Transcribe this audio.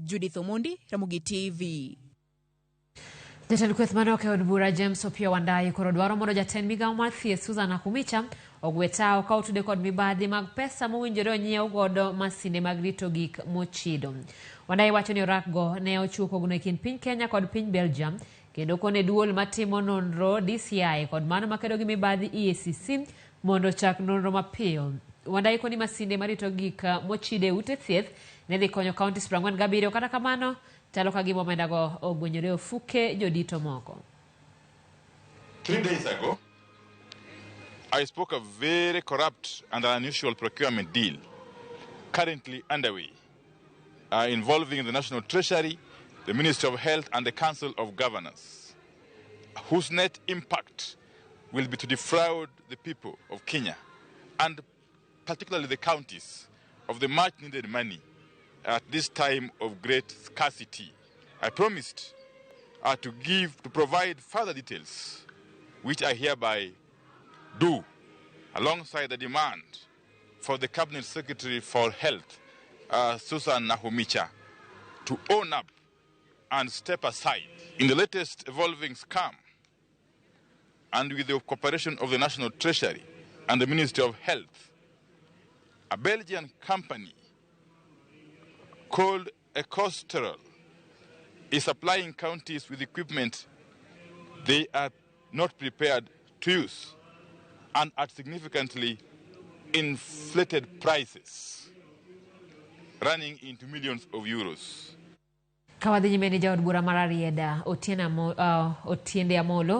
Judith Omondi, Ramogi TV. Jatend kweth manoke od bura James Opiyo Wandayi koro dwaro mondo jatend migao mar thieth Susan Nakhumicha ogwe tao ka otude kod mibadhi mag pesa mowinjore onyiew godo masinde mag rito gik mochido. Wandayi wacho ni orakgo ne ochiwo pogno e kind piny Kenya kod piny Belgium kendo kone duol matimo nonro DCI kod mano makedo gi mibadhi EACC mondo chak nonro mapiyo. Wandayi koni masinde marito gik mochide ute thieth ne dhi konyo kaunti 47 kata kamano talo ka gimo medago ogwenyore ofuke jodito moko. 3 days ago, I spoke of a very corrupt and unusual procurement deal currently underway involving the National Treasury, the Ministry of Health and the Council of Governors, whose net impact will be to defraud the people of Kenya and particularly the counties of the much needed money at this time of great scarcity. I promised to provide further details, which I hereby do, alongside the demand for the Cabinet Secretary for Health, Susan Nakhumicha, to own up and step aside. In the latest evolving scam, and with the cooperation of the National Treasury and the Ministry of Health, a Belgian company called Ecosterol is supplying counties with equipment they are not prepared to use and at significantly inflated prices, running into millions of euros. Kawadhi manager od bura mararieda Otiende Amolo